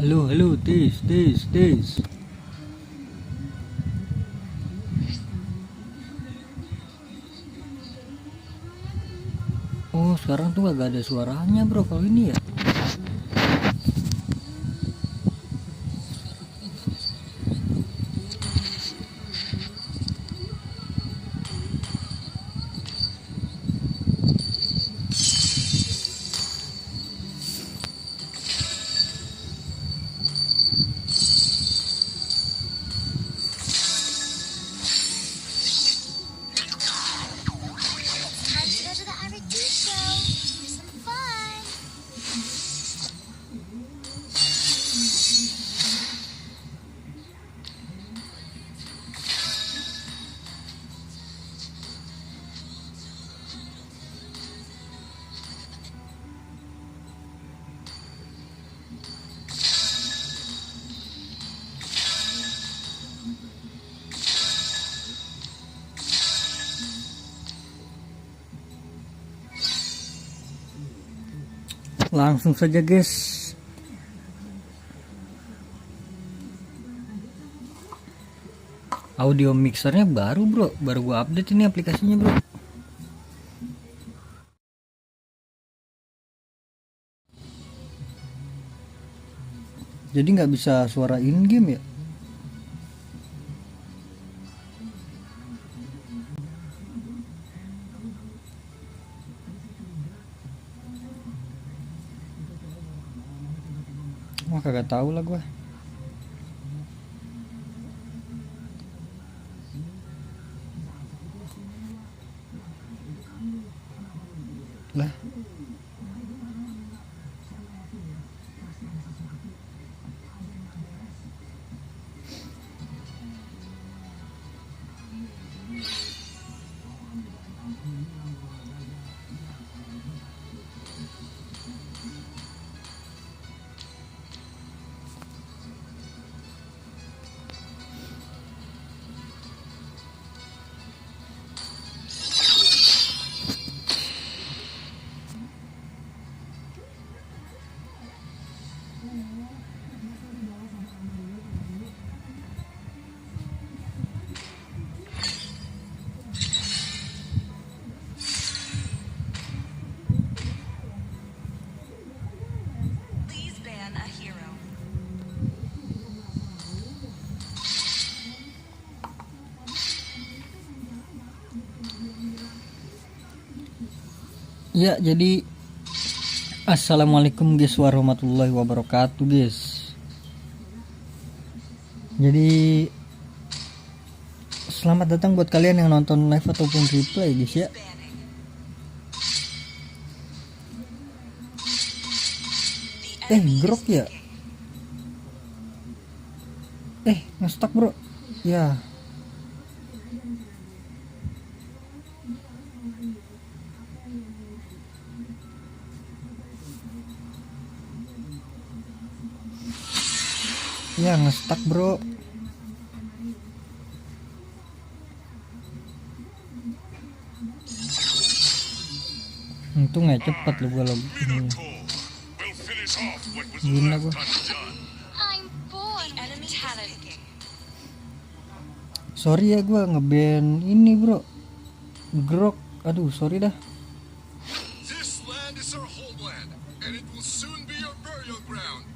Halo, tes, tes, tes. Oh, sekarang tuh gak ada suaranya bro kalau ini ya. Time to go to the Ivy Tea Show for some fun. Langsung saja guys. Audio mixernya baru bro, baru gua update ini aplikasinya bro. Jadi nggak bisa suara in game ya. Wah kagak tahu lah gua. Lah. Please ban a hero. Ya, jadi assalamualaikum guys warahmatullahi wabarakatuh guys. Jadi selamat datang buat kalian yang nonton live ataupun replay guys ya. Banning. Grok ya. Ngestak bro. Ya. Ya ngestak bro. Untung ya cepet lu gua lagi. Gila gua. I'm bored. Enemy talent. Sorry ya gua ngeban ini bro. Grok. Aduh sorry dah. This land is our homeland, and it will soon be our burial ground.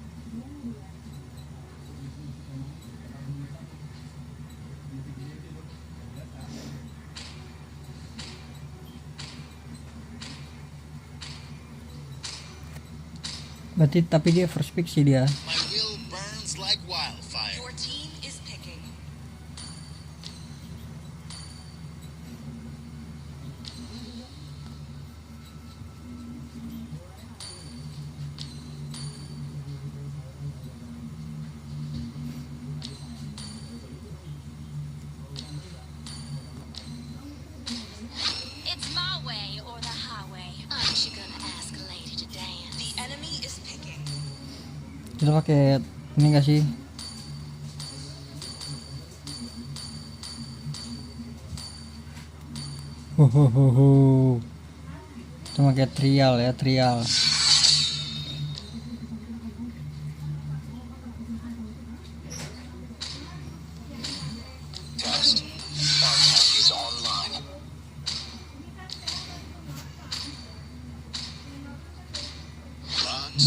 Berarti tapi dia first pick sih dia. My will burns like wildfire. Your team is picking. It's my way or the highway. Aren't you gonna ask a lady to dance? The enemy is picking. Kita pakai ini gak sih? Kita pakai trial ya, trial.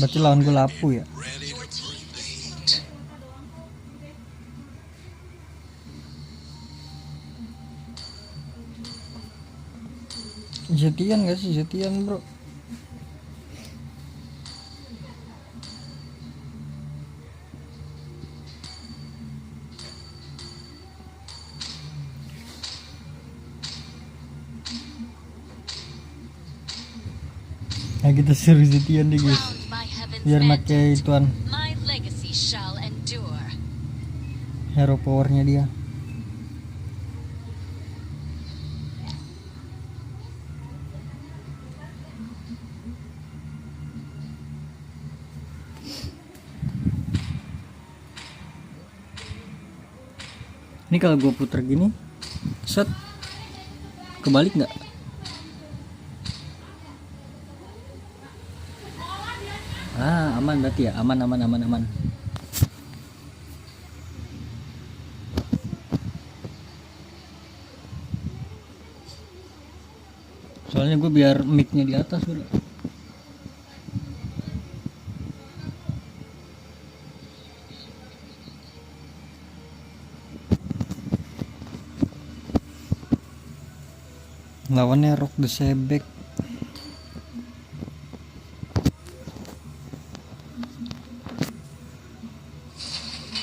Berarti lawan gue Lapu ya. ready to bring the heat. Zetian gak sih? Zetian bro. Nah kita suruh Zetian deh guys. Crowned my heaven's Biar mandate, pakai ituan my legacy shall endure. hero powernya dia. Ini kalau gue puter gini, set, kebalik nggak? Aman berarti ya, aman. Soalnya gue biar mic-nya di atas bro. Lawannya Rock the Sebek.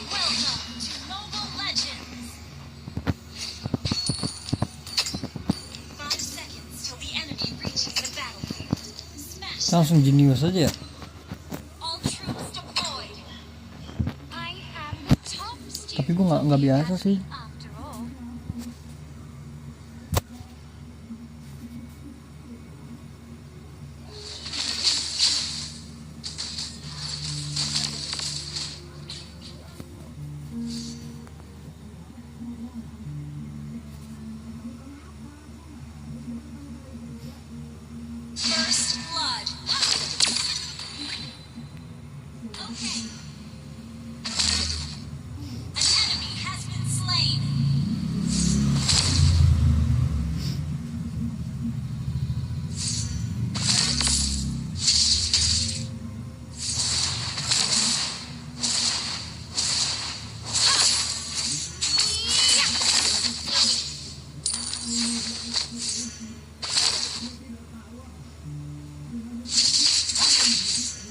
Welcome to Mobile Legends. 5 seconds till the enemy reaches the battlefield. Smash Langsung jenius aja ya. all troops deployed. I am the top student. Tapi gue nggak biasa sih. After all. First blood. Okay. An enemy has been slain.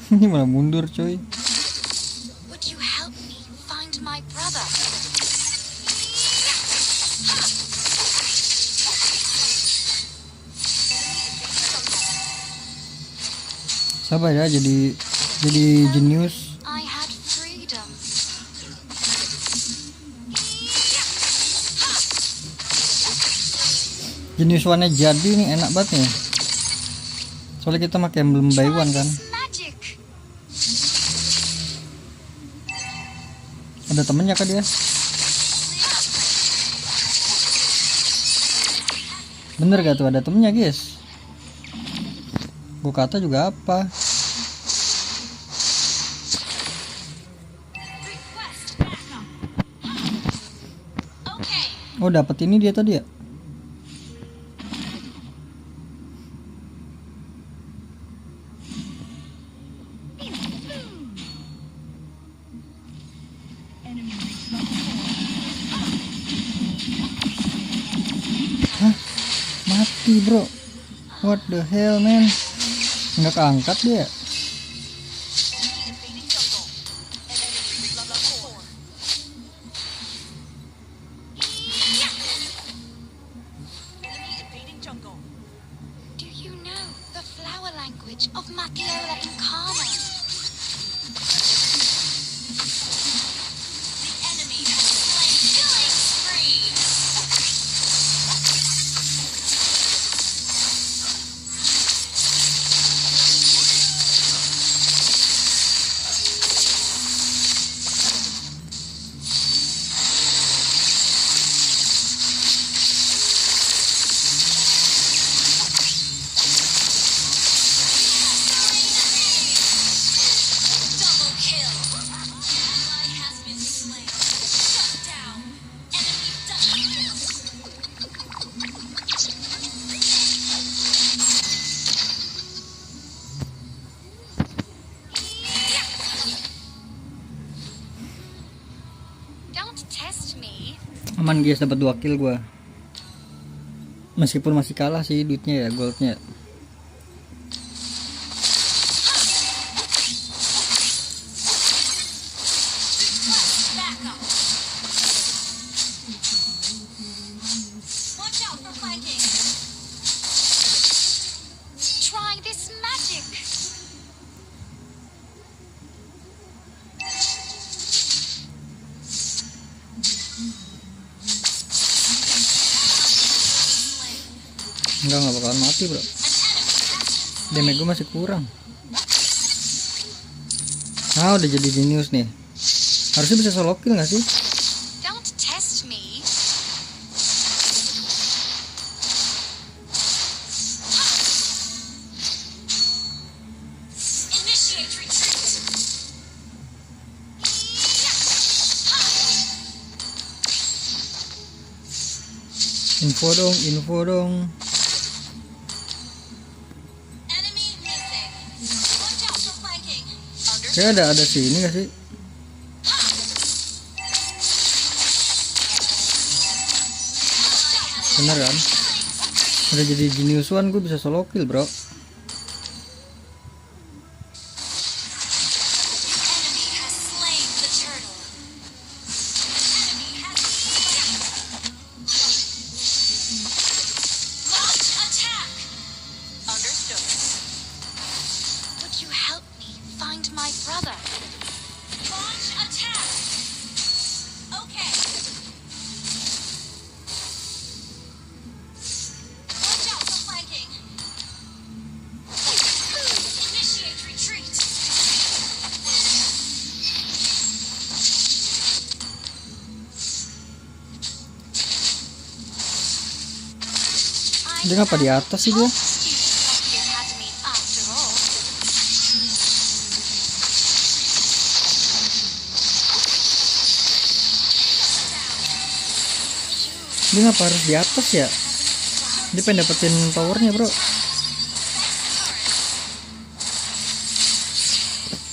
Ini malah mundur coy. Would you help me find my brother? Sabar ya, jadi jenius. I had freedom. Jenius one-nya jadi nih, enak banget nih. Soalnya kita pakai emblem by one kan. This magic. Ada temennya kan dia? Bener gak tuh ada temennya guys? Gue kata juga apa? Request backup. Okay. Oh dapat ini dia tadi ya? Hah? Mati bro. What the hell man? Nggak keangkat dia. Do you know the flower language of Matiola Incarna? The enemy has slain. Killing spree. Don't test me. Aman guys, dapat 2 kill gua. Meskipun masih kalah sih duitnya ya, goldnya. Back up. Watch out for flanking. Try this magic. Enggak bakalan mati bro. Damage gue masih kurang. Udah jadi genius nih. Harusnya bisa solo kill gak sih? Don't test me. Initiate retreat. Info dong. Enemy missing. Watch out for flanking. Kayak ada sini gak sih? Bener kan? Udah jadi genius one, gue bisa solo kill bro. Enemy has slain the turtle. Enemy has launch attack. Understood. Would you help me find my brother? Launch attack. Okay. Watch out for flanking. Initiate retreat. Dia ngapa di atas sih dia? Top student of the academy after all. Dia ngapa harus di atas ya? Dia pengen dapetin powernya bro.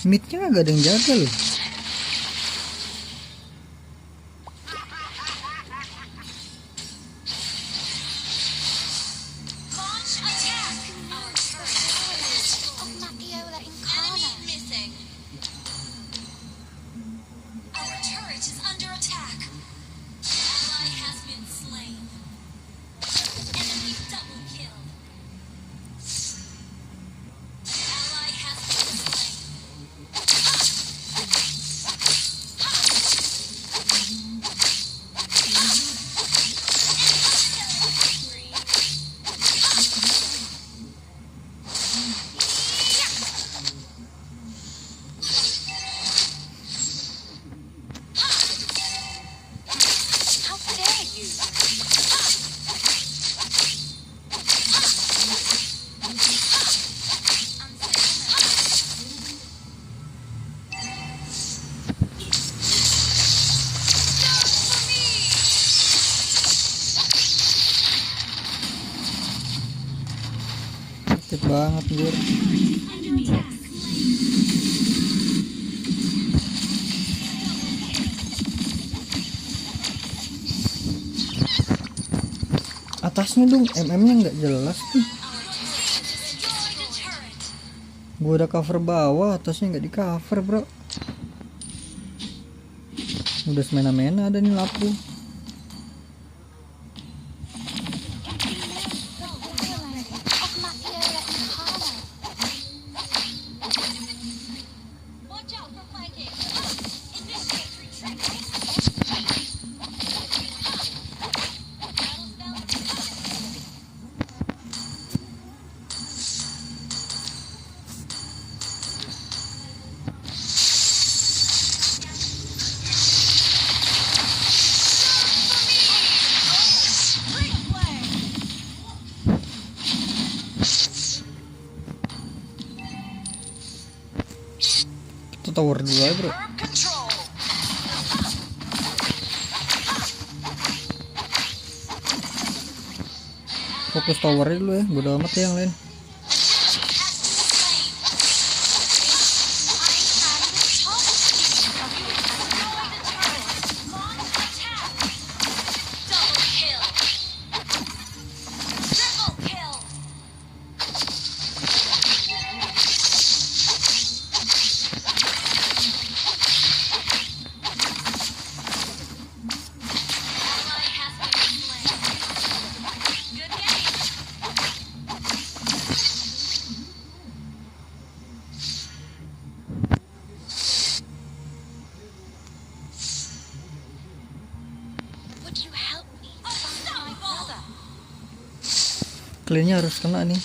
Midnya gak ada yang jaga loh. Launch attack. Our turret Of Matthiola enemy Incarna. missing. Our turret is under attack. Ally has been slain. Enemy double kill. Ally has been slain. How dare you? Sakit banget anjir. Atasnya dong, MM-nya nggak jelas nih. Destroy the turret. Gua udah cover bawah, atasnya nggak di cover bro. Udah semena-mena ada nih lapu. Of Matthiola Incarna. Watch out for flanking. Initiate retreat. Battle spell. Itu tower dulu aja bro. Herb control. Fokus towernya dulu ya, bodo amat ya yang lain. I am the top student of the academy. cleannya harus kena nih.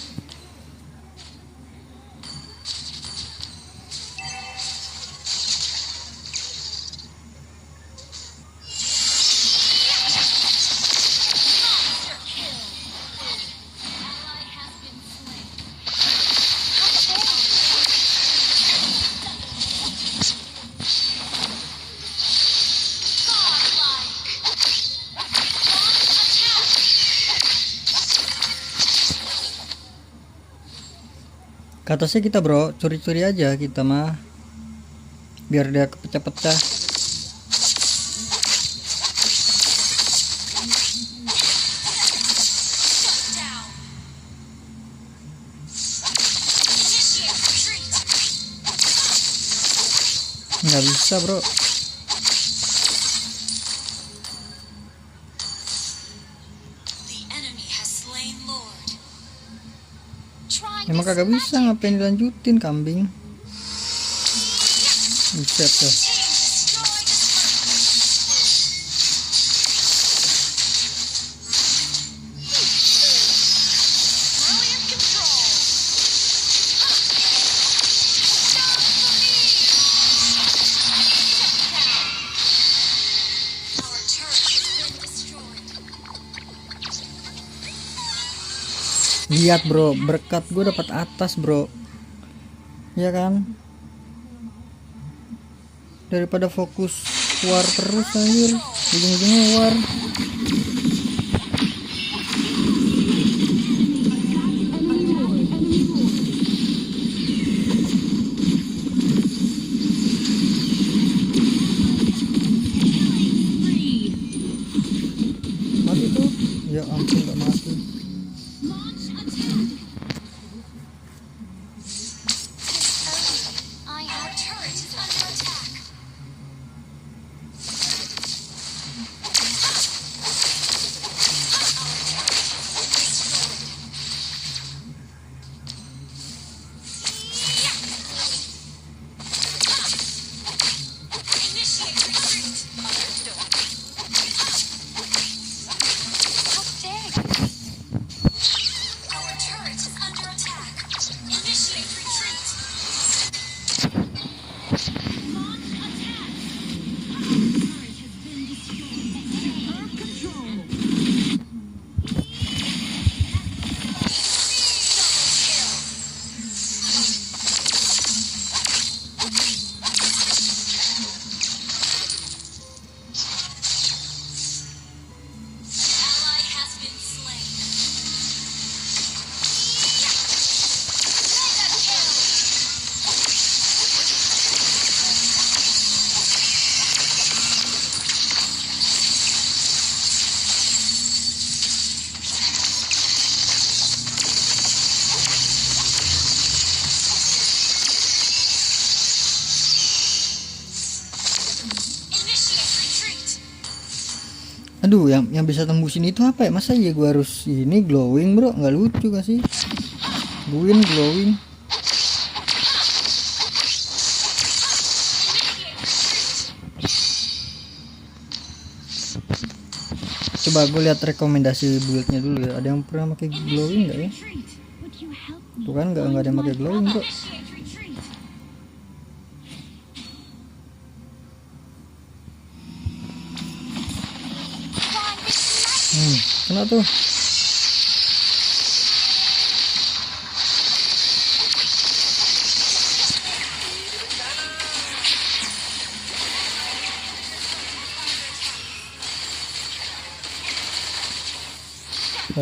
Ke atasnya kita bro, curi-curi aja kita mah, biar dia kepecah-pecah. Nggak bisa bro. Emang kagak bisa, ngapain dilanjutin kambing. Buset tuh. Lihat bro, berkat gue dapat atas bro, ya kan, daripada fokus war terus anjir, ujung-ujungnya war. Mati tuh, ya ampun gak mati. Aduh, yang bisa tembusin itu apa ya? Masa ya gua harus ini glowing bro? Nggak lucu gak sih? Guin glowing. Coba gue lihat rekomendasi buildnya dulu ya. Ada yang pernah pakai glowing nggak ya? Tuh kan nggak ada yang pakai glowing bro. Kena tuh. Gak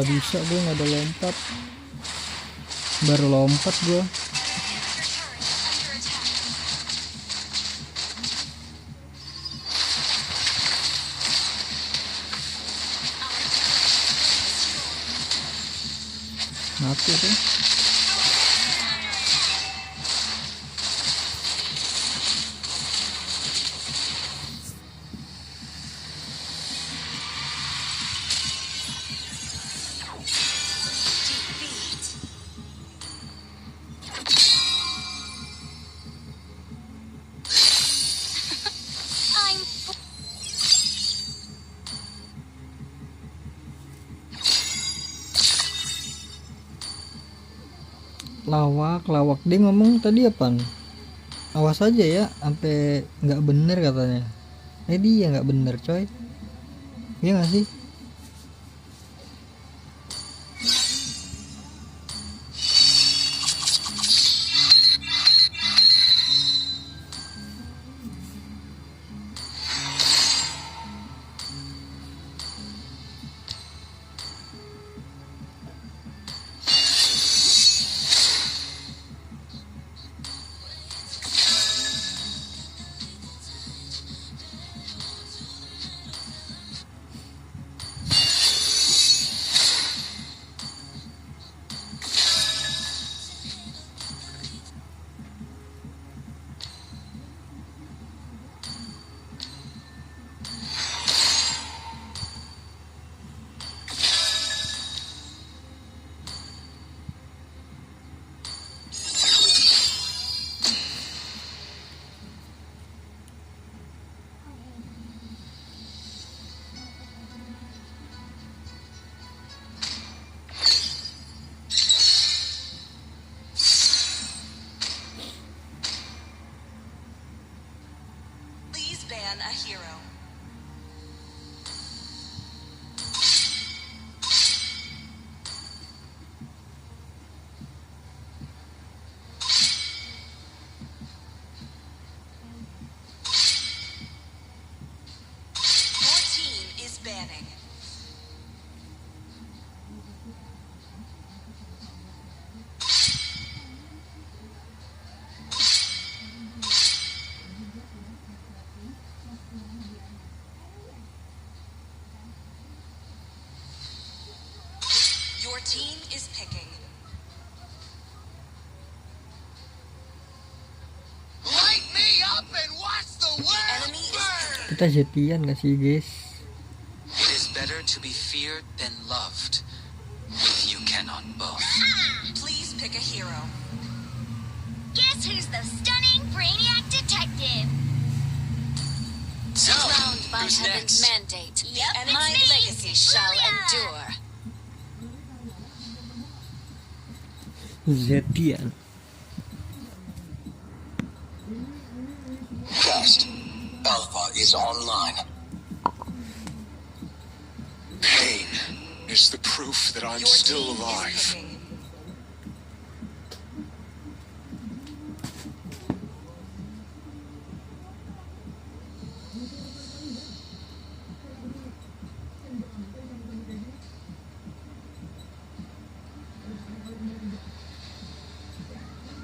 bisa gue, gak ada lompat. Baru lompat gue. Mati tuh. lawak dia ngomong tadi apaan? Awas aja ya sampai nggak bener katanya. Dia nggak bener coy, iya nggak sih? Please ban a hero. Your team is banning. Your team is picking. Light me up and watch the world Enemy is burn! Kita jadian gak sih guys? It is better to be feared than loved. If you cannot both. Please pick a hero. Guess who's the stunning brainiac detective? So, Crowned by who's heaven's next? mandate, Yep, it's my me, legacy shall Julia. endure. Zetian. Cast. Alpha is online. Pain is the proof that I'm Your still team alive. is picking.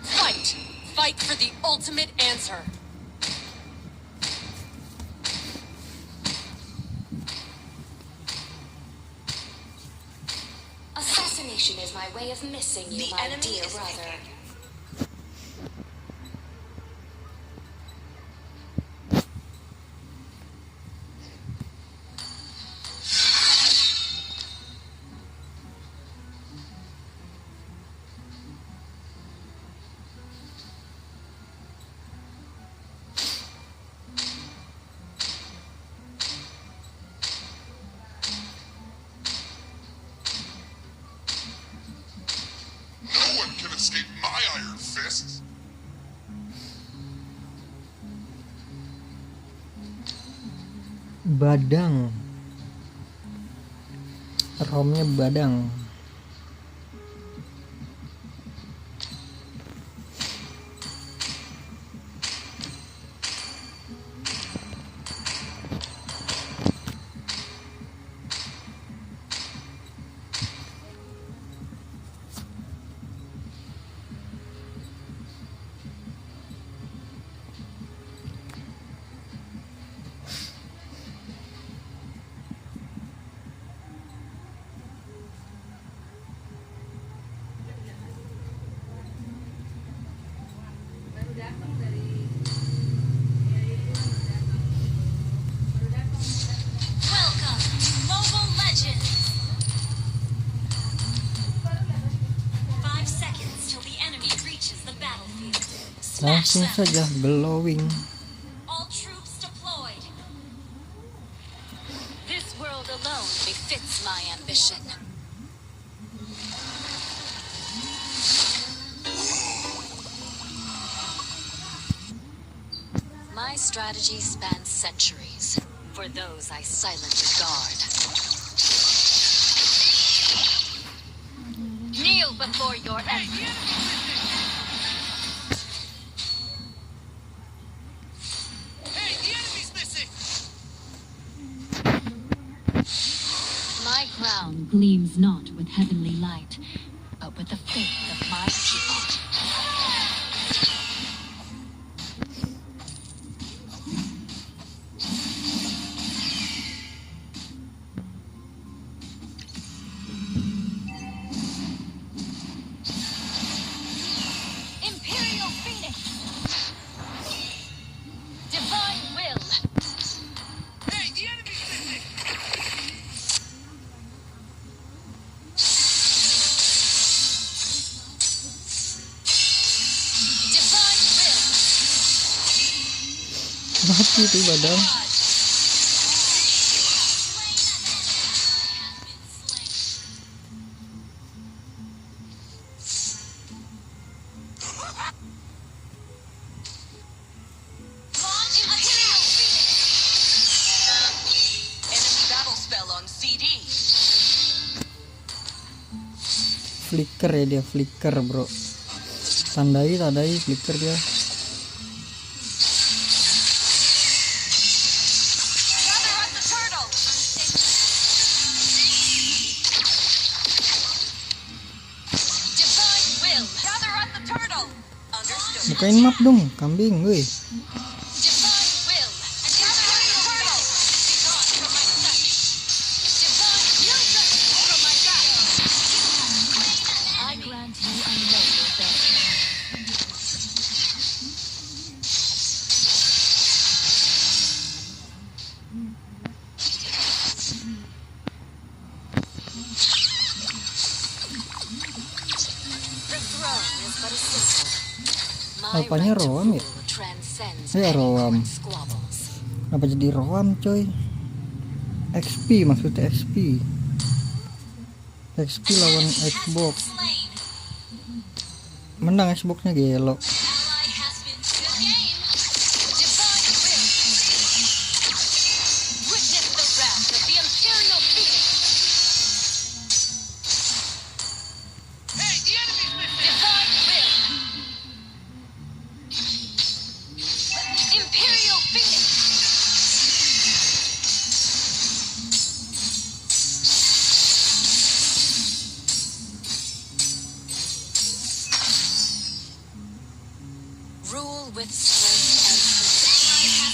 Fight! Fight for the ultimate answer! Assassination is my way of missing you, The my enemy dear is brother. picking. No one can escape my iron fists. Badang. Romnya badang. Welcome to Mobile Legends! 5 seconds till the enemy reaches the battlefield. Smash Langsung them! saja glowing. All troops deployed! This world alone befits my ambition. strategy spans centuries. For those I silently guard. Kneel before your enemy. Hey, the enemy's missing! My crown gleams not with heavenly light, but with the faith of my people. Imperial Phoenix! Divine will! Hey, the enemy's missing! Divine will! Mati itu badan. Enemy battle spell on CD. Flicker ya dia, flicker bro. Tandai flicker dia. Gather at the turtle. Divine will! Gather at the turtle. Understood. Bukain map dong, kambing, woi. Divine will! And gather at the turtle! Be gone from my sight! Divine music from my back! I grant you a noble bed. The throne is but a symbol. My Apanya right to Roam ya? rule transcends Ya, any Roam. court squabbles. Kenapa jadi roam coy? XP maksudnya XP. XP lawan Xbox. Slain. Menang Xboxnya gelo. Ally has been good game. Divine will! Witness the wrath of the Imperial Phoenix! Hey, the enemy's missing! Divine will! Imperial Phoenix! Rule with strength and precision.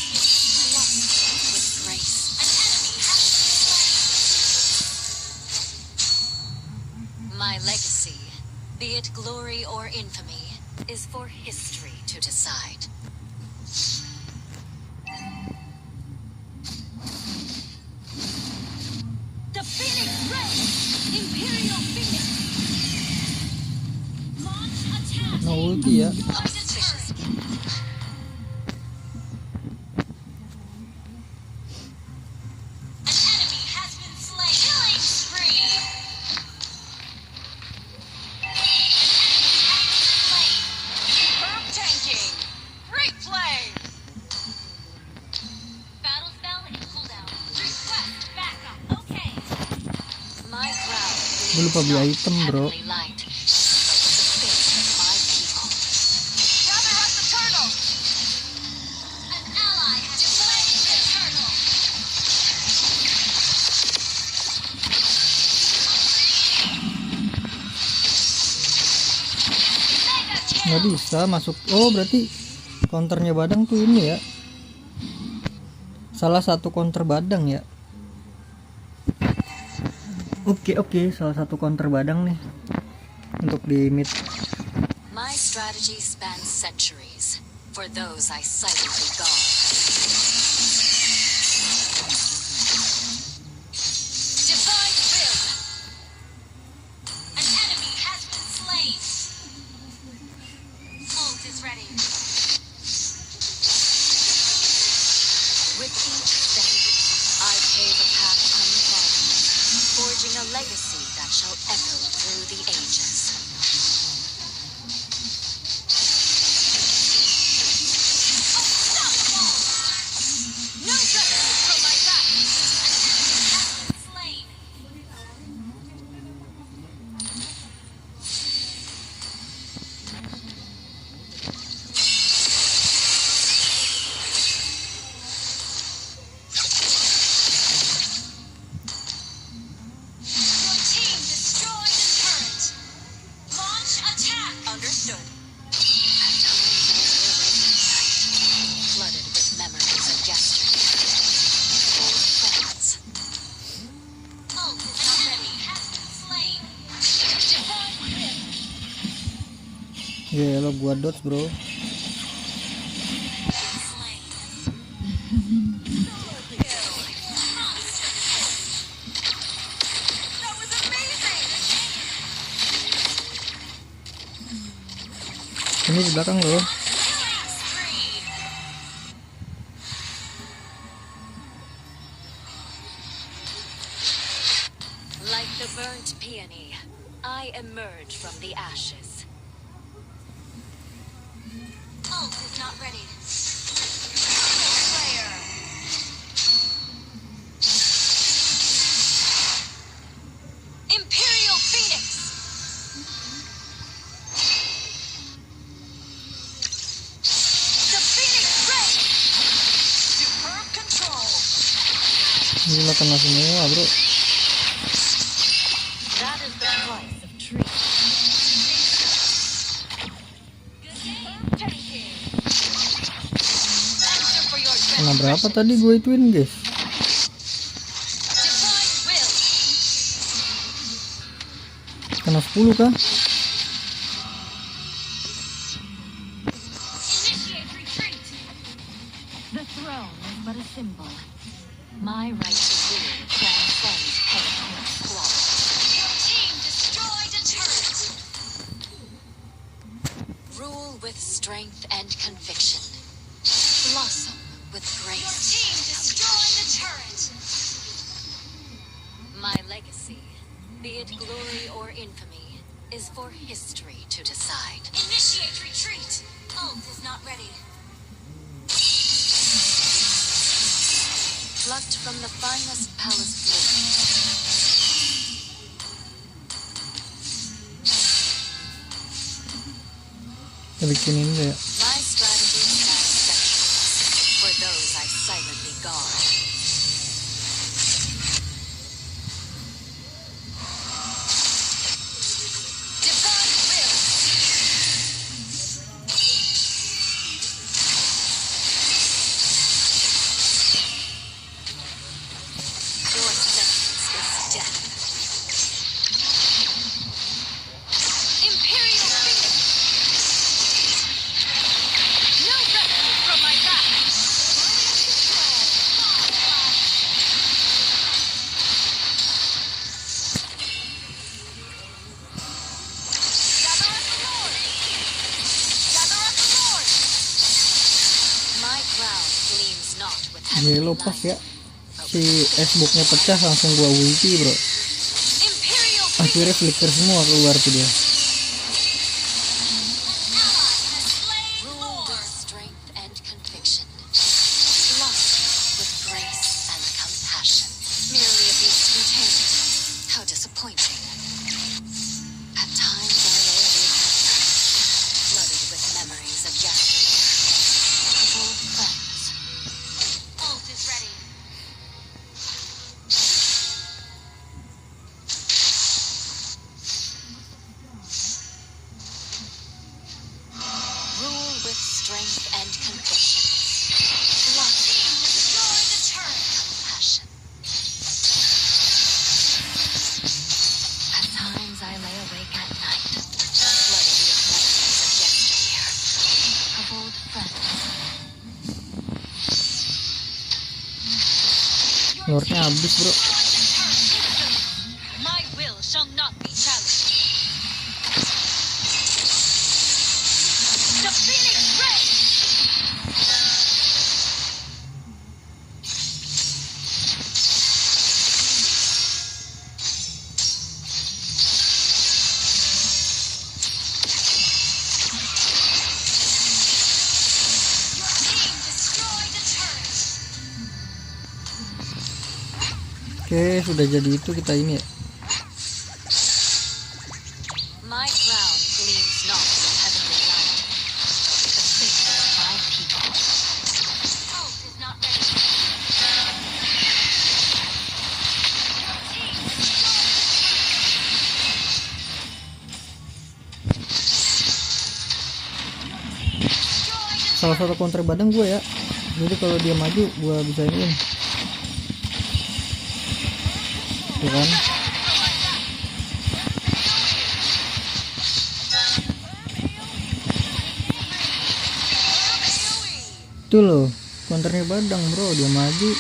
Lust with grace. My legacy, be it glory or infamy, is for history to decide. The Phoenix Ray! Imperial Phoenix! Launch attack! No ulti ya. Auspicious. An enemy has been slain. Killing spree. Herb tanking. Replay. Battle spell in cooldown. Request backup. Okay. My crown Gue lupa beli item bro. heavenly light, but with the faith of my people. Gather at the turtle. An ally has slain the turtle. Mega kill. Nggak bisa masuk. Oh berarti counternya Badang tuh ini ya. Salah satu counter Badang ya. Oke, salah satu counter Badang nih untuk di mid. My strategy spans centuries. For those I silently guard. Divine will! An enemy has been slain. Ult is ready. With each step, I pave a path untrodden, forging a legacy that shall echo through the ages. Ya lo gua dodge bro. That was amazing! Ini di belakang lo. Like the burnt peony, I emerge from the ashes. Ult is not ready. Player! Imperial Phoenix. The Phoenix Ray! Superb control! Gila kena semua bro. That is the price of trees. Tanking! Answer for your Kena berapa tadi gue ituin guys? divine will. Kena 10 kah? Initiate retreat. The throne is but a symbol. My right to rule transcends political squabble. Your team destroyed a turret. Rule with strength and conviction. Blossom with Your grace. team destroyed a turret. My legacy, be it glory or infamy, is for history to decide. Initiate retreat. Ult is not ready. Plucked from the finest palace bloom. Kita bikin ini deh ya. My strategy stands sentinels for those I silently guard. Divine will! Your sentence is death. Imperial Phoenix! No rescue from my wrath! Gather us the Lord! Gather us the Lord! My crown gleams not with Yellow heavenly pas ya. light. Si Xbox-nya pecah langsung gua ulti bro. Imperial Akhirnya flicker semua keluar tuh dia. Rule with strength and conviction. Blossom with grace and compassion. Merely a beast contained. How disappointing. At times I lay awake at night, flooded with memories of yesteryear. Of old friends. Ult is ready. Rule with strength and conviction. Blossom with Destroyed a turret. compassion. At times I lay awake at night, flooded with memories of yesteryear, of old friends. Lordnya habis bro. My will shall not be challenged. The Phoenix Ray! Your team destroyed a turret. Oke sudah jadi itu kita ini ya. My crown gleams not with heavenly light, but with the faith of my people. Ult is not ready. Salah satu counter badang gue ya. Jadi kalau dia maju gue bisa iniin. Tuh kan. Tuh loh, counternya badang bro, dia maju.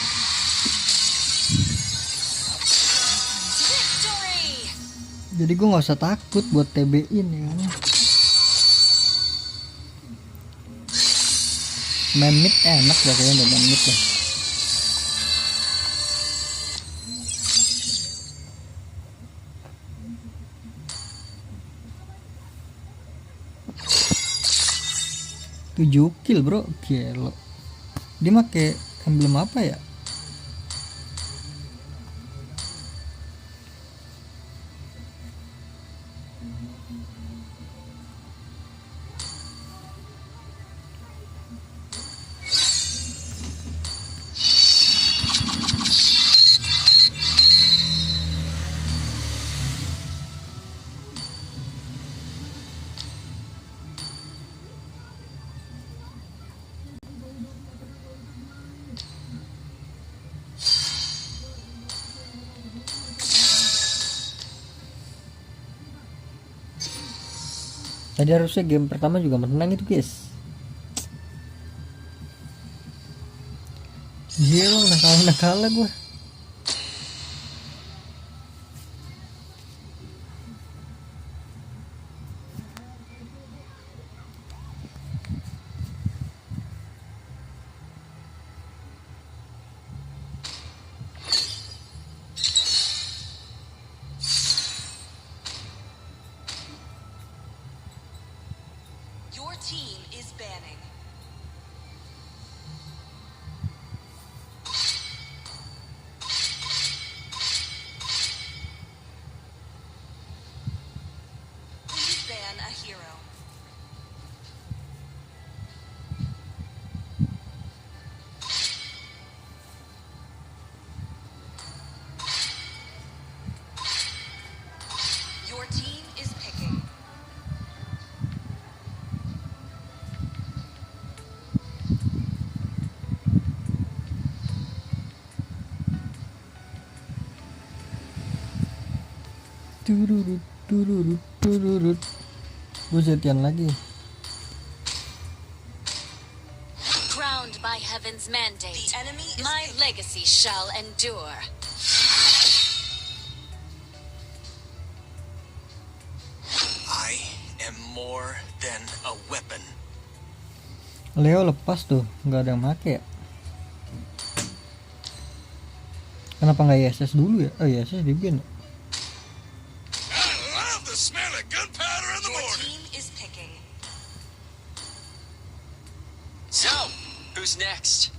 Victory! Jadi gue nggak usah takut buat TB-in ya kan. Main mid enak dah kayaknya, main mid lah. Tujuh kill bro, gelo. Dia make emblem apa ya? Tadi harusnya game pertama juga menang itu guys. Gila, nakal gue. Your team is banning. Please ban a hero. Your team is picking. Tururut. Gue jadian lagi. Crowned by heaven's mandate, The enemy is my picking. legacy shall endure. I am more than a weapon. Leo lepas tuh, nggak ada yang make ya. Kenapa nggak ISS dulu ya? Oh ISS di ban. I love the smell of gunpowder in the Your morning. team is picking. So, who's next?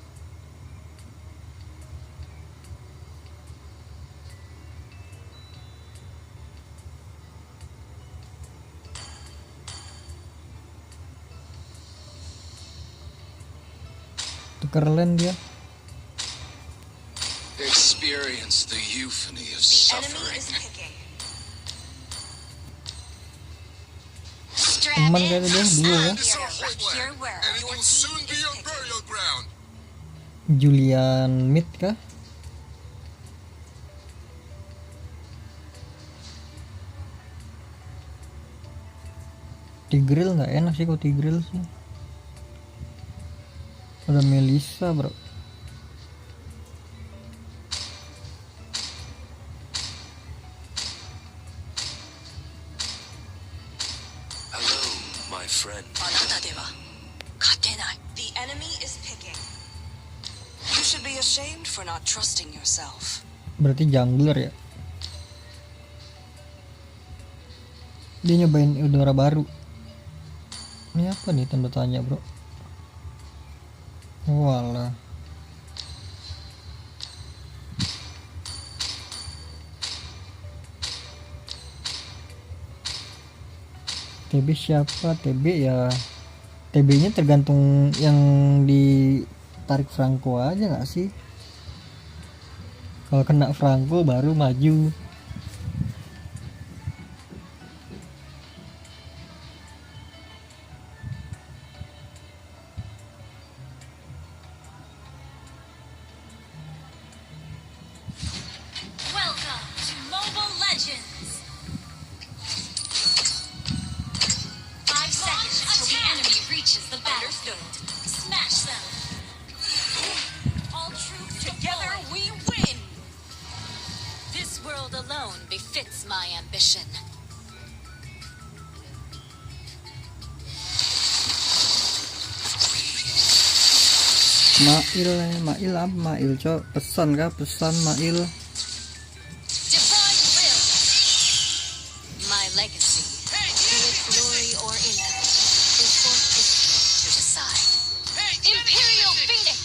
Tukar lane dia. Experience the euphony of The enemy suffering. is picking. Teman kayaknya dia dulu ya. This is our Here homeland, where and it your will team soon be is your picking. burial ground. Julian mid kah? Tigreal nggak enak sih kalau Tigreal sih. Ada Melissa bro. Hello, my friend. The enemy is picking. You should be ashamed for not trusting yourself. Berarti jungler ya. Dia nyobain udara baru. Ini apa nih tanda tanya bro? Walah. TB siapa? TB ya. TB-nya tergantung yang ditarik Franco aja nggak sih? Kalau kena Franco baru maju. Welcome to Mobile Legends! 5 seconds until the enemy reaches the battlefield. Smash them! world alone befits my ambition. Mail cok, pesan kah? Pesan Mail. Divine will. My legacy, be it glory or infamy, is for history to decide. Imperial Phoenix.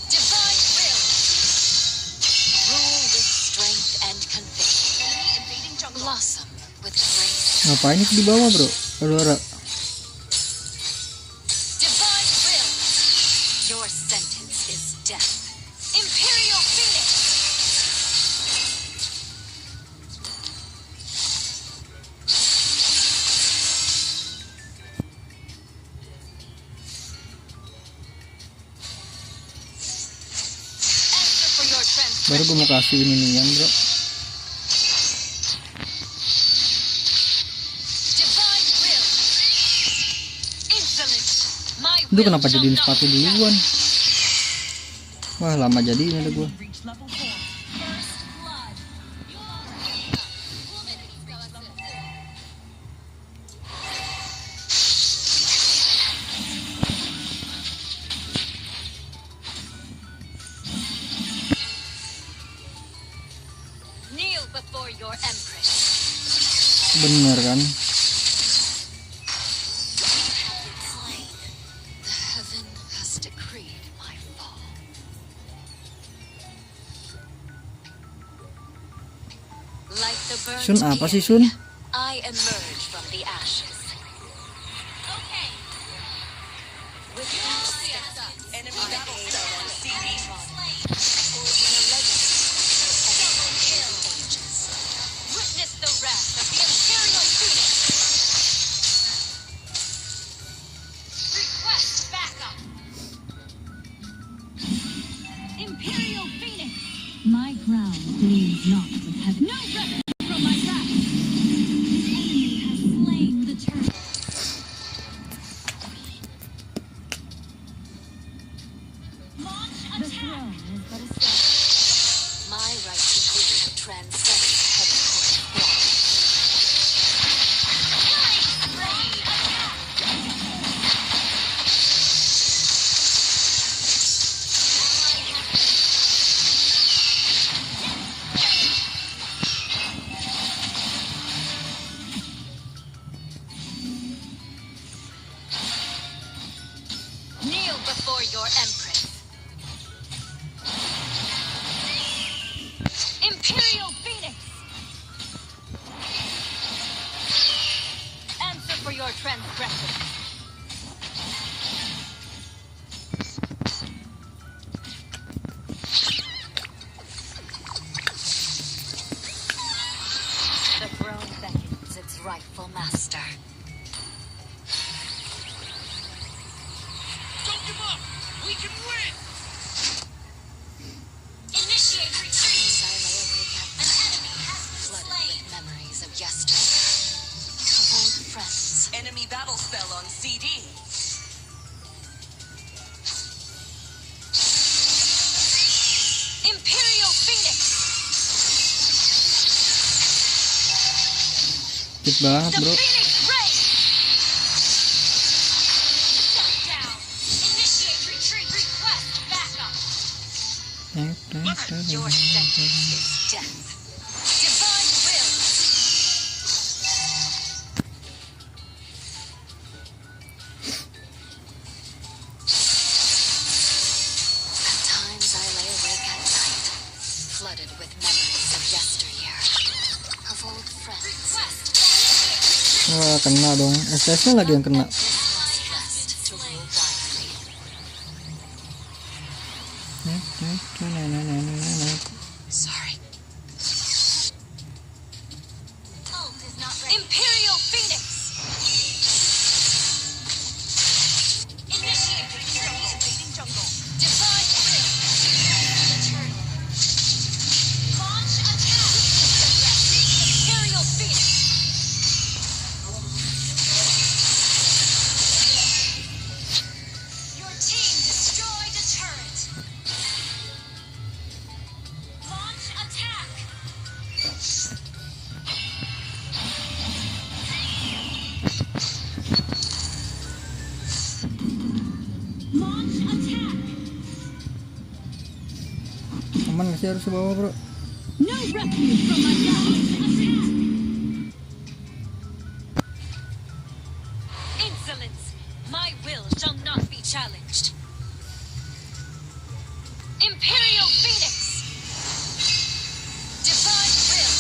Divine will. Rule with strength and conviction. Blossom with grace. Ngapain itu di bawah bro? Aurora. Divine will. Your sentence is death. Imperial Phoenix. Answer for your Baru gue mau kasih ini nih bro. Divine will. Insolent. My Itu will kenapa shall jadiin not sepatu be duluan? Wah lama jadinya ada gue. Reach level 4. First blood. kneel before your empress. Bener kan? Slain. The heaven has decreed my fall. Like the burnt Sun apa sih peony, Sun? I emerge from the ashes. Okay. With each step, Enemy battle cell on CD. forging a legacy for ages. Witness the wrath of the Imperial Phoenix. Request backup. Imperial Phoenix. My crown gleams not with heaven. No weapon from my wrath. Enemy has slain the turtle. Launch attack. My right to rule transcends heaven court law. Kneel before your empress. Imperial Phoenix! Answer for your transgression. The throne beckons its rightful master. Don't give up! We can win! Initiate retreat. As I lay awake at An night, enemy has been flooded slain. with memories of yesterday. Of old friends. Enemy battle spell on CD. Imperial Phoenix! Cip banget The bro. Phoenix Ray! Shut down. Initiate retreat. Request backup. Your sentence is death. Divine will! At times I lay awake at night, flooded with memories of yesteryear, of old friends. Request. Wah kena dong. SS-nya lagi yang kena. Blessed to rule wisely. Sorry. Ult is not ready. Imperial Phoenix! Initiate retreat. Invading jungle. Divine will! The turtle. Launch attack. Imperial Phoenix! Masih harus ke bawah, bro. No refuge from my wrath. Attack! Insolence! My will shall not be challenged. Imperial Phoenix! Divine will!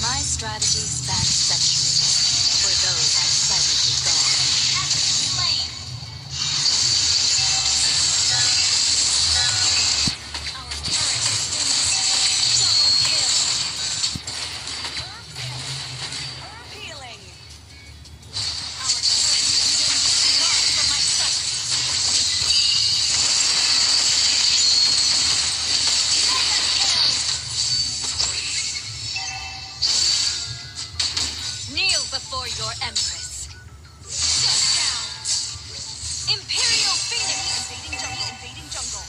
My strategy spans centuries. For those I've silently gone. Epic flame! Our turret has been destroyed. Double kill! Herb healing. Our turret has been destroyed from my sight. Kneel before your empress. Shut down. Imperial Phoenix! Invading jungle. Invading jungle.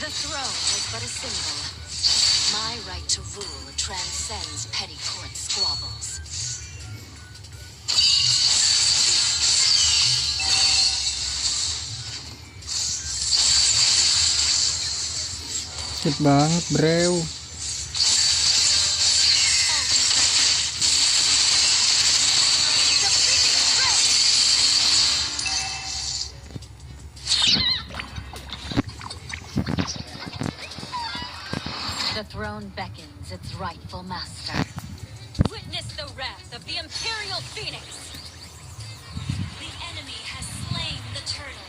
The throne is but a symbol. My right to rule transcends petty court squabbles. Sip banget, bro. The throne beckons its rightful master. Witness the wrath of the Imperial Phoenix! The enemy has slain the turtle.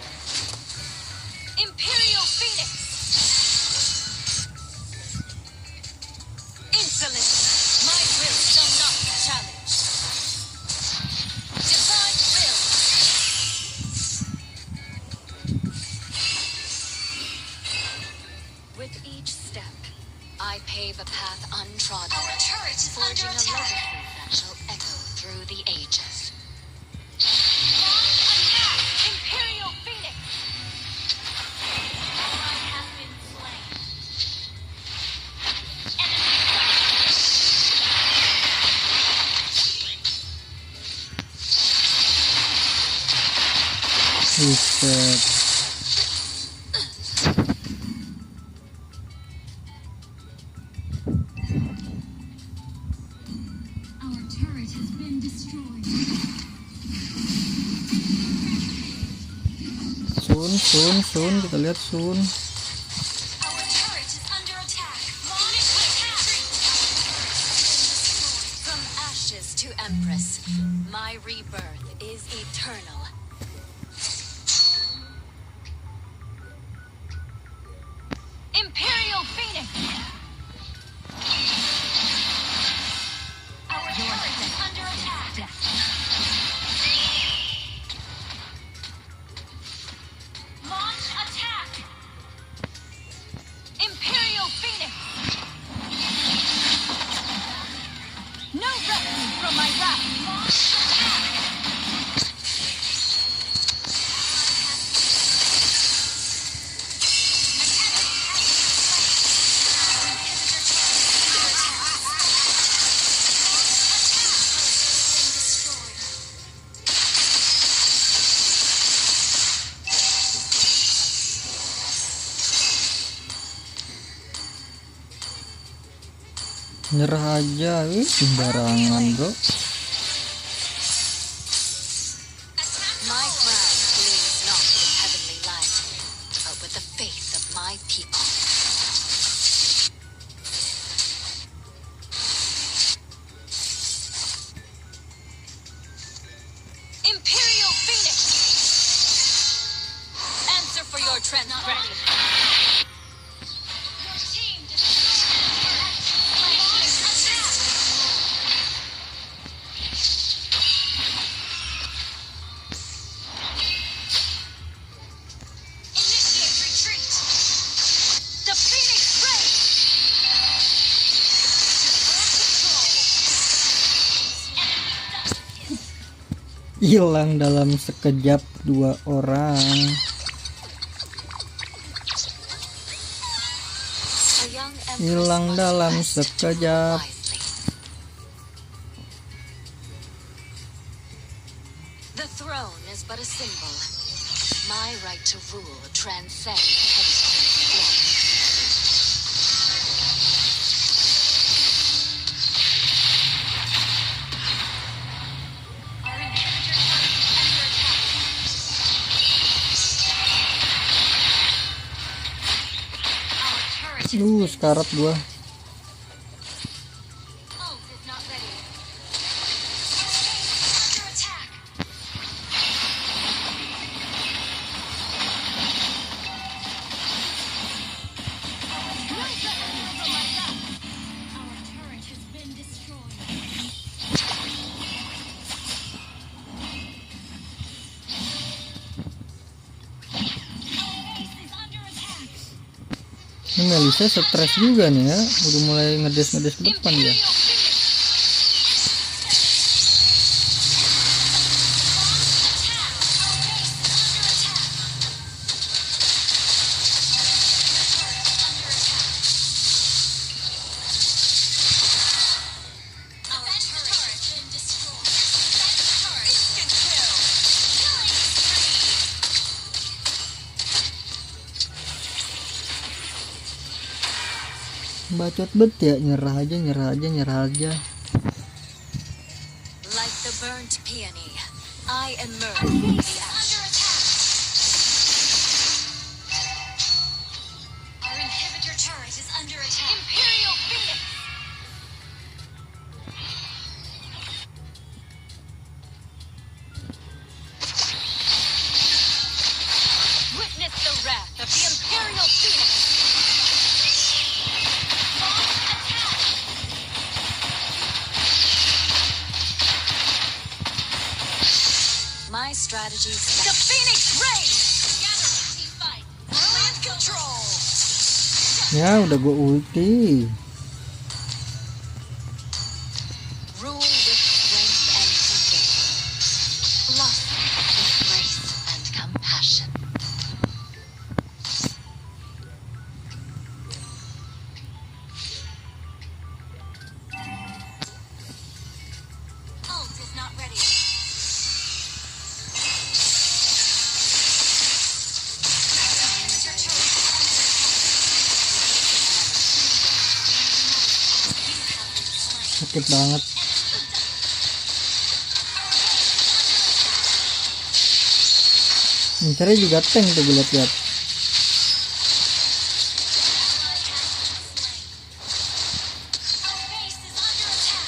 Imperial Phoenix! Insolence! My will shall not be challenged. Divine will! With each step, I pave a path untrodden, Our turret is forging under a attack! legacy that shall echo through the ages. Attack! Imperial Phoenix! I have been slain. Buset. Our turret has been destroyed. Sun, kita lihat Sun. Our turret is under attack. Launch retreat. From ashes to empress, my rebirth is eternal. Imperial Phoenix. Our turret is under attack. Launch attack. Imperial Phoenix. No refuge from my wrath. Launch attack. Nyerah aja, sembarangan, bro. My crown gleams not with heavenly light, but with the faith of my people. Imperial Phoenix! Answer for your transgression. Your team Initiate retreat! The Phoenix Ray! Hilang dalam sekejap 2 orang. A young empress Hilang must dalam rest to rule sekejap. wisely. The throne is but a symbol. My right to rule transcends petty squabbles. Our inhibitor turret is under attack. Our turret has been Sekarat gua. ult is not ready. Under attack. No weapon from my back. Our turret has been destroyed. Our base is under attack. Ini Melisa stres juga nih ya, udah mulai ngedes ke depan ya. Imperial Phoenix. Bacot bet ya, nyerah aja. Like the burnt peony, I emerge Our from base the is ashes. under attack. Our inhibitor turret is under attack. Imperial Phoenix. Witness the wrath of the Imperial Phoenix. Launch attack. My strategy The Phoenix Rays. Gather to team fight. Brilliant control. Ya udah gua ulti. rule with strength and conviction. Love with grace and compassion. Ult is not ready. Sakit banget. Incernya juga tank tuh gue liat. Our base is under attack.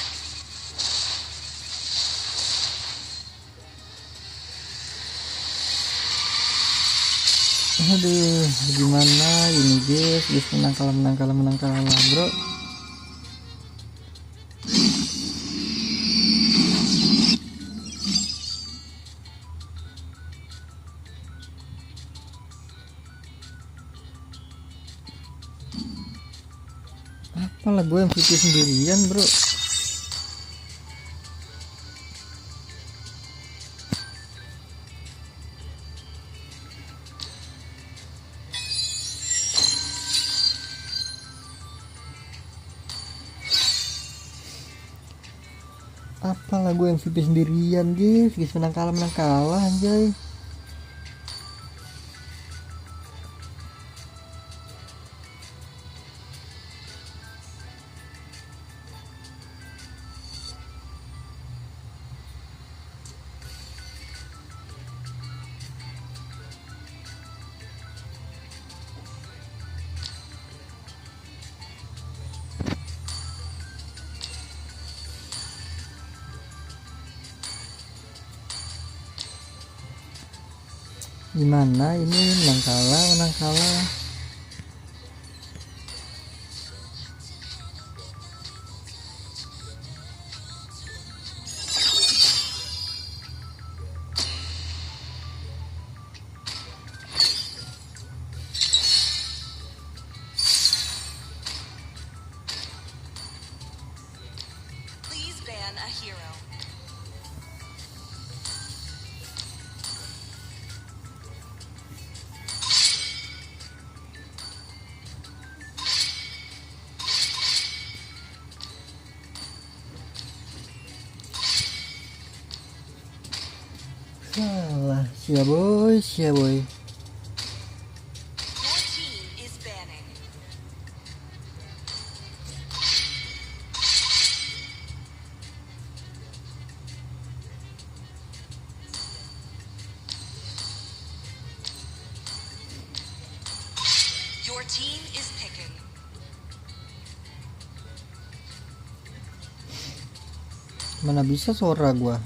Aduh, gimana ini guys, menang kalah bro. Apalah gue MVP sendirian bro. Apalah gue MVP sendirian guys, menang kalah anjay. Gimana ini, menang kalah. Please ban a hero. Salah, sia boy. Mana bisa suara gua.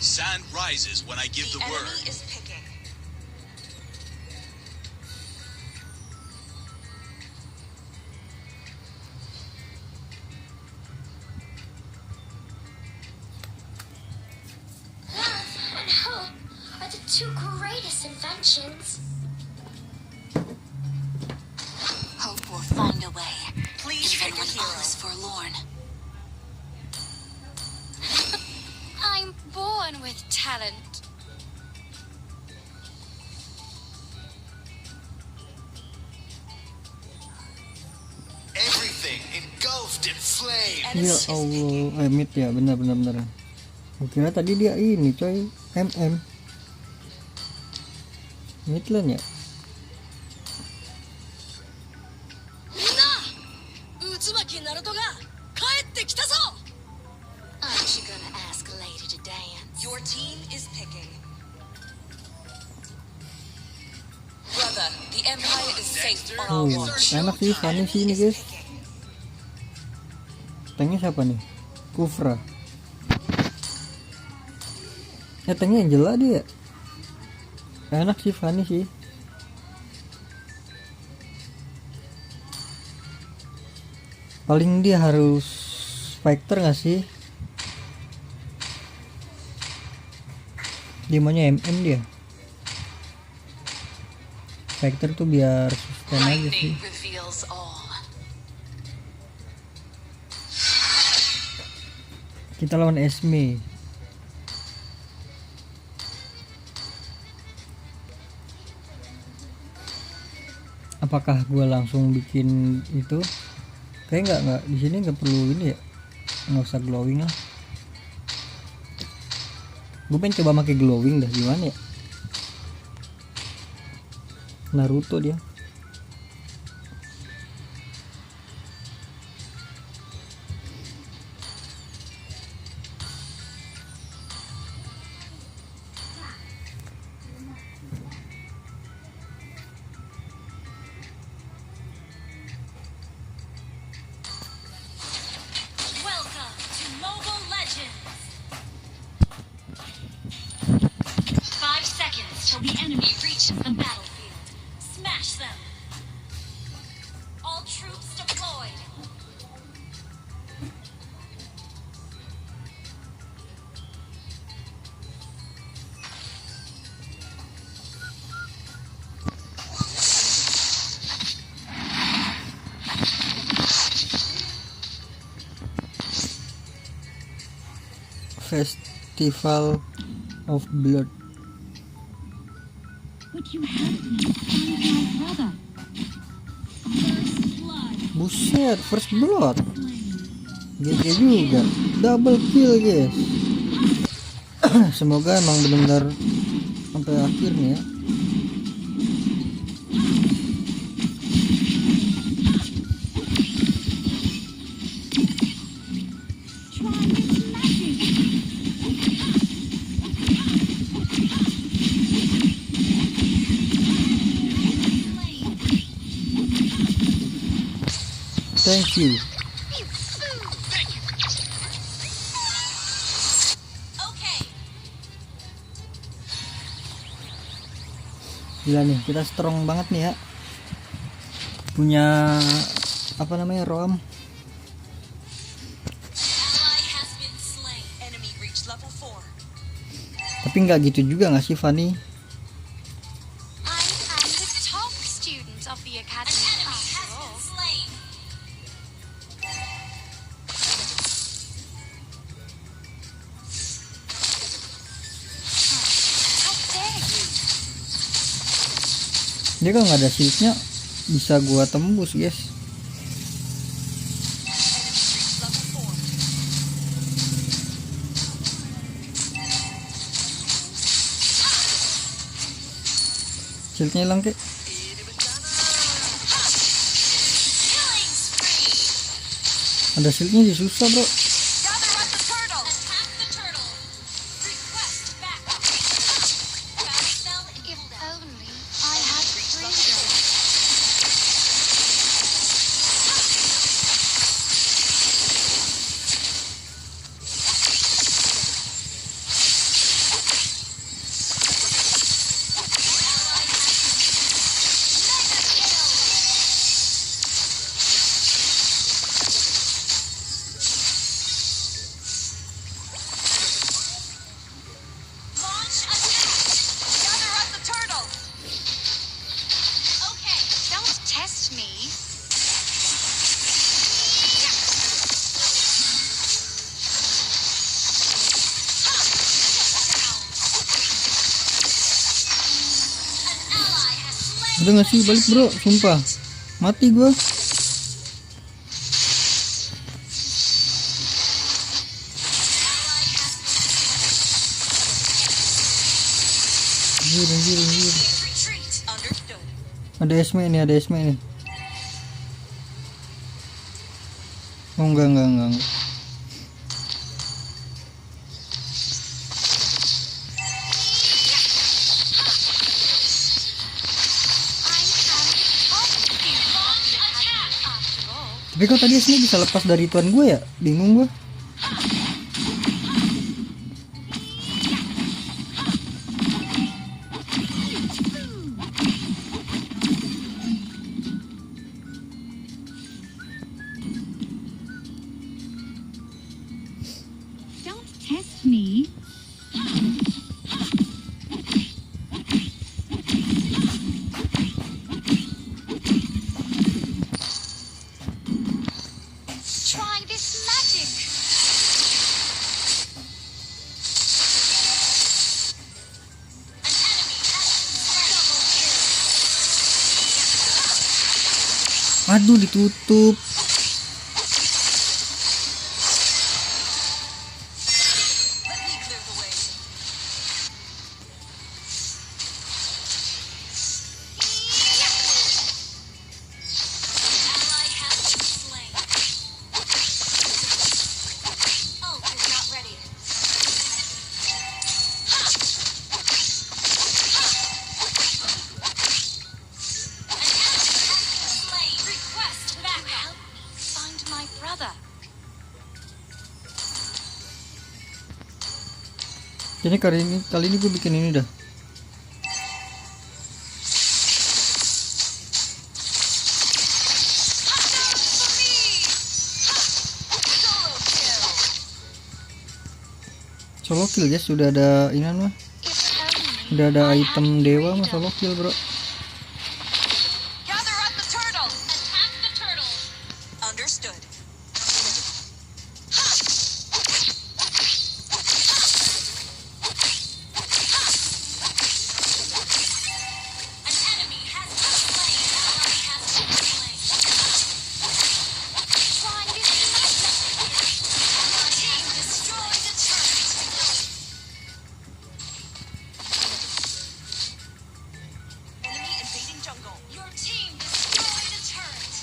Sand rises when I give the word. Enemy is picking. Love and hope are the two greatest inventions. Hope will find a way, Please even pick a when hero. all is forlorn. I'm born with talent. Everything engulfed in flame. Ya Allah, mid ya, benar. Kira tadi dia ini coy, mid lane ya. Aren't you gonna ask a lady to dance? Your team is picking. Brother, the Empire is safe on our Oh, watch. enak sih, Fanny sih ini guys. Picking. Tanknya siapa nih? Kufra. Tanknya Angela dia. Enak sih Fanny sih. Paling dia harus fighter nggak sih? Dimana dia. Fighter tuh biar sustain aja sih. Reveals all. Kita lawan Esme. Apakah gua langsung bikin itu? Kayak nggak di sini nggak perlu ini ya, nggak usah glowing lah. Gue pengen coba pakai glowing dah, gimana ya? Naruto dia. Welcome to Mobile Legends. 5 seconds till the enemy reaches the battlefield. Smash them. All troops deployed. Festival of Blood. What you have find my brother. First blood. Buset, first blood. GG juga. Double kill guys. Semoga emang benar-benar sampai akhir nih ya. Try its magic. Thank you. Okay. Gila nih, kita strong banget nih ya. Punya apa namanya, ROM. Ally has been slain. Enemy reached level 4. Tapi nggak gitu juga nggak sih Fanny? I am the top student of the academy. Enemy has after all. been slain. How dare you? Dia kalau nggak ada shieldnya bisa gua tembus guys. Level 4. Shieldnya hilang kek. Killing spree. Ada shieldnya sih susah bro. Gather at the turtle. Attack the turtle. Request backup. Battle cell in If Udah gak sih, balik bro, sumpah mati gua. Anjir. Retreat. Understood. Ada Esme nih. Oh enggak. Tapi kok tadi Esme bisa lepas dari tuan gue ya? Bingung gue. Don't test me. Try this magic. An enemy has double kill. Aduh, ditutup. Let me clear the way. Ally has been slain. Ult is not ready. An enemy has been slain. Request backup. Help me find my brother. Jadi kali ini gue bikin ini dah. Solo kill guys, sudah ada ini mah. Udah ada item dewa mah solo kill bro. Gather at the turtle. Attack the turtle. Understood. An enemy has been slain. Ally has been slain. Try this magic. Our team destroyed a turret. Enemy invading jungle. Your team destroyed a turret.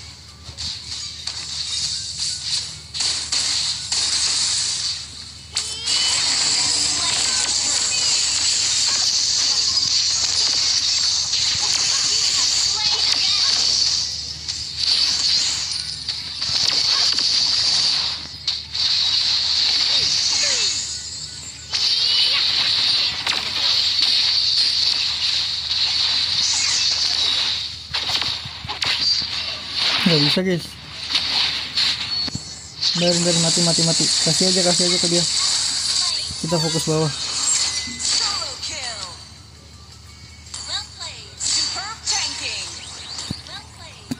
Nggak bisa guys. Biarin mati. Kasih aja ke dia. Kita fokus bawah. Solo kill. Well played. Superb tanking. Well played.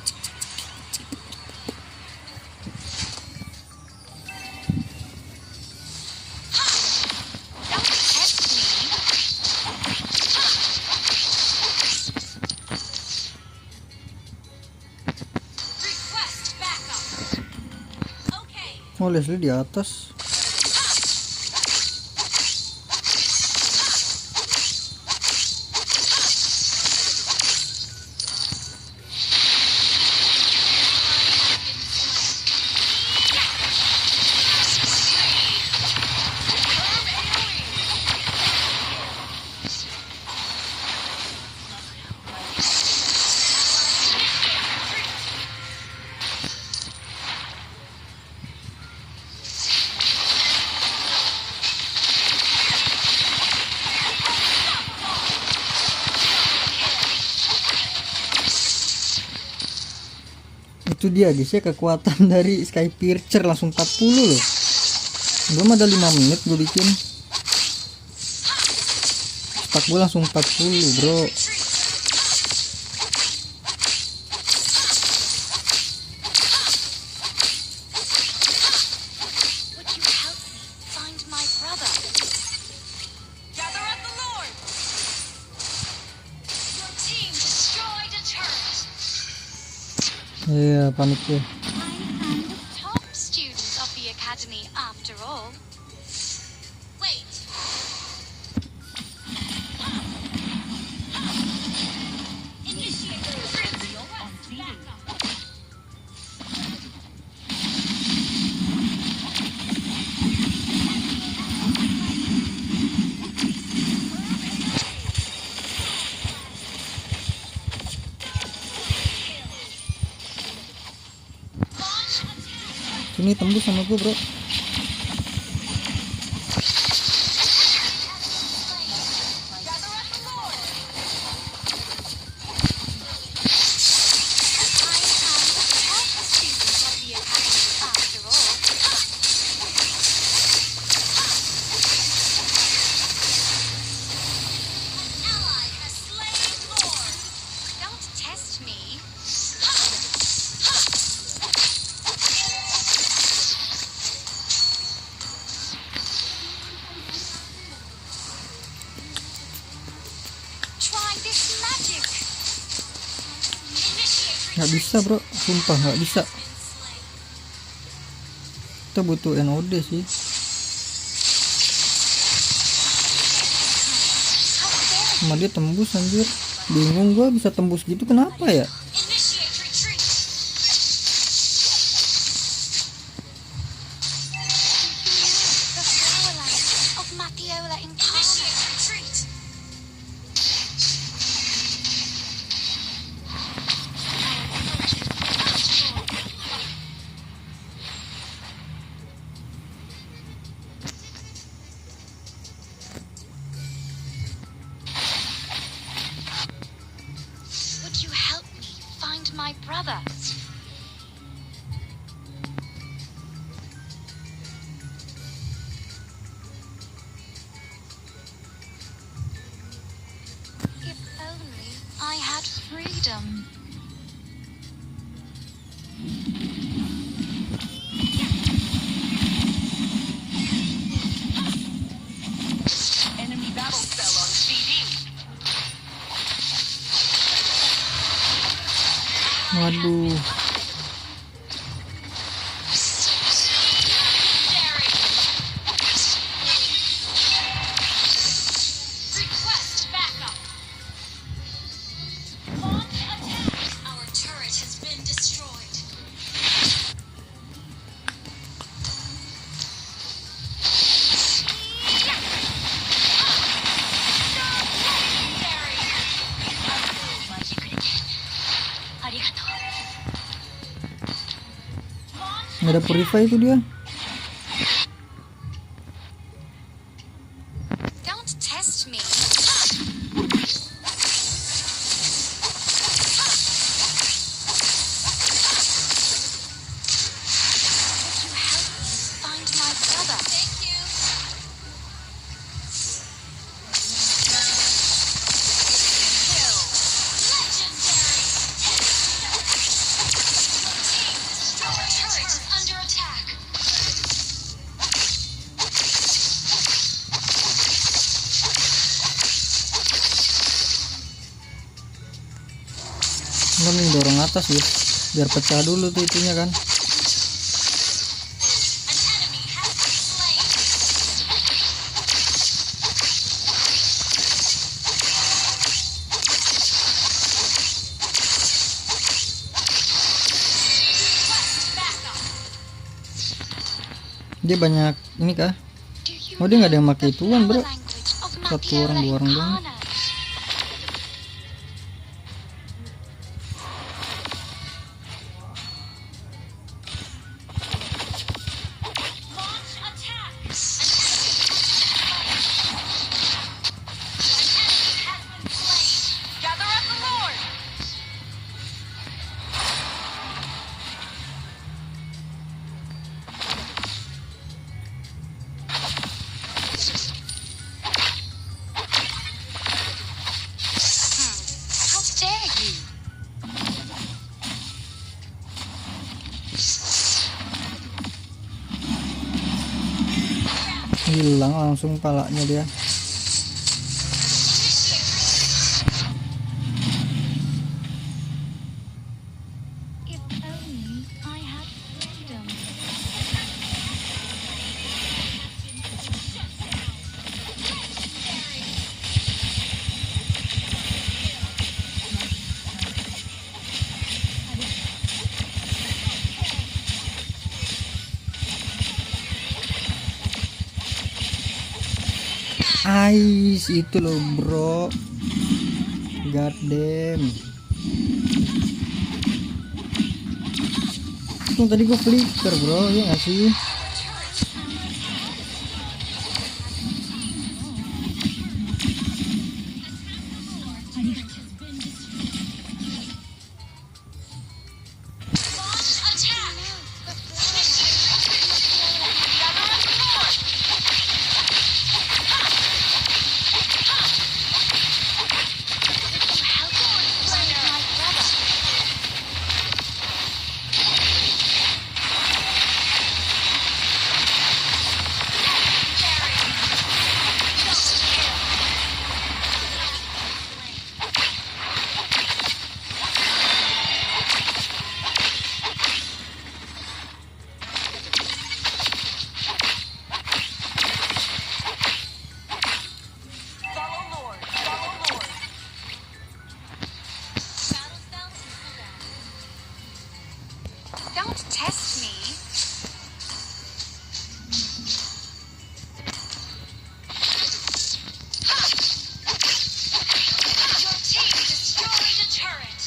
Don't test me. Request backup. Okay. Oh, Leslie di atas. Itu dia guys ya, kekuatan dari Skypiercer langsung 40 loh. Belum ada 5 menit gue bikin. Stak gue langsung 40 bro. Would you help me find my brother? Gather at the Lord. Your team destroyed a Iya, panik tuh. I am the top student of the academy after all. Wait. Initiate trivial backup. Sini tembus sama gue, bro. Nggak bisa, bro, sumpah nggak bisa. Kita butuh NOD sih. Sama dia tembus, anjir. Bingung gua bisa tembus gitu kenapa ya? Would you help me find my brother? If only I had freedom. Enemy battle cell on CD. Waduh. Request backup. Launch attack. Our turret has been destroyed. Nggak ada purify itu dia. Don't test me. Would you help me find my brother? Thank you. Kill. Legendary. Team, destroy turret under attack. Nggak nih, dorong atas ya, biar pecah dulu tuh itunya kan. An enemy has been slain. Request backup. Dia banyak ini kah? Do you Oh, dia nggak ada yang know pakai the ituan, bro. power language of Satu orang, dua orang doang. Matiola Incarnate? Launch attack. An enemy has been slain. Gather up the Lord. How dare you? Hilang langsung palanya dia. If Ais itu loh bro, god damn. Itu tadi gue flicker bro, ya nggak sih? Don't test me. Your team destroyed a turret.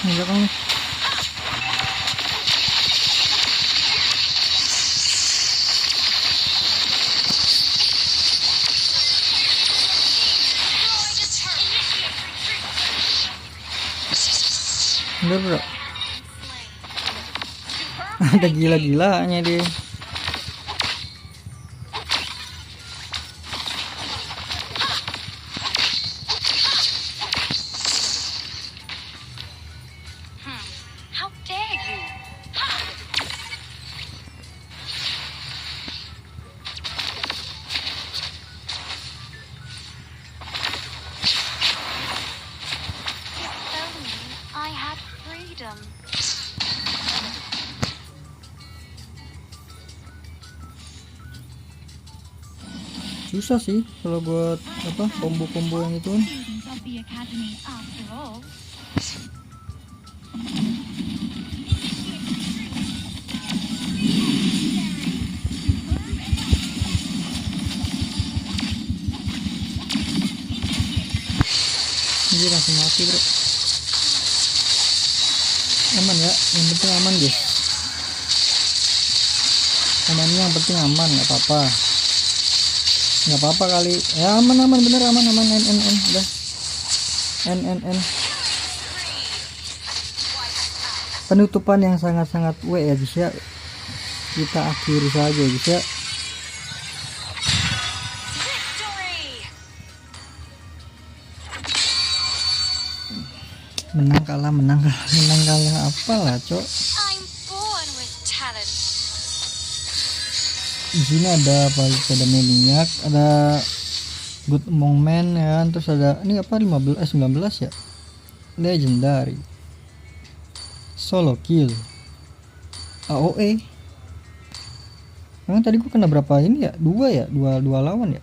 Enggak kan? Bener bro. Ada gila-gilanya dia. How dare you? If only I had freedom. Susah sih kalau buat apa combo-combo yang itu. Student of the academy after all. Ini langsung mati bro. Aman ya, yang penting aman guys. Amannya yang penting aman, nggak apa-apa. Nggak apa-apa kali. Ya aman bener aman n udah. N. Penutupan yang sangat-sangat ya guys ya. Kita akhiri saja guys ya. Menang kalah apalah cok. I'm born with talent. Di sini ada apa? Ada Maniac, ada Good Among Men ya, terus ada ini apa 19 ya, Legendary, Solo Kill, AOE. Emang tadi gua kena berapa ini ya? Dua lawan ya.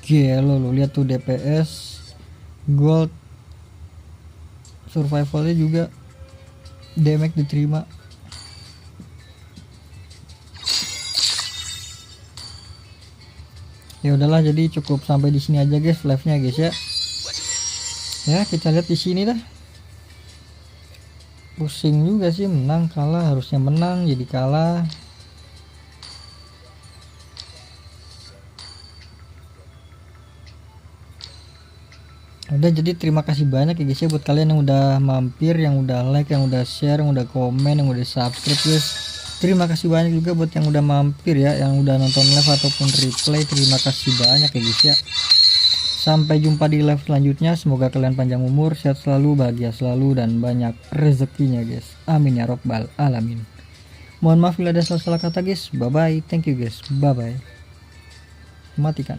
Gila lo lihat tuh DPS, gold, survivalnya juga, damage diterima. Ya udahlah, jadi cukup sampai di sini aja guys live-nya guys ya. Ya kita lihat di sini dah. Pusing juga sih, menang kalah, harusnya menang jadi kalah. Udah, jadi terima kasih banyak ya guys ya buat kalian yang udah mampir, yang udah like, yang udah share, yang udah komen, yang udah subscribe guys. Terima kasih banyak juga buat yang udah mampir ya, yang udah nonton live ataupun replay. Terima kasih banyak ya guys ya. Sampai jumpa di live selanjutnya. Semoga kalian panjang umur, sehat selalu, bahagia selalu, dan banyak rezekinya guys. Amin ya robbal alamin. Mohon maaf bila ada salah-salah kata guys. Bye bye. Thank you guys. Bye bye. Matikan.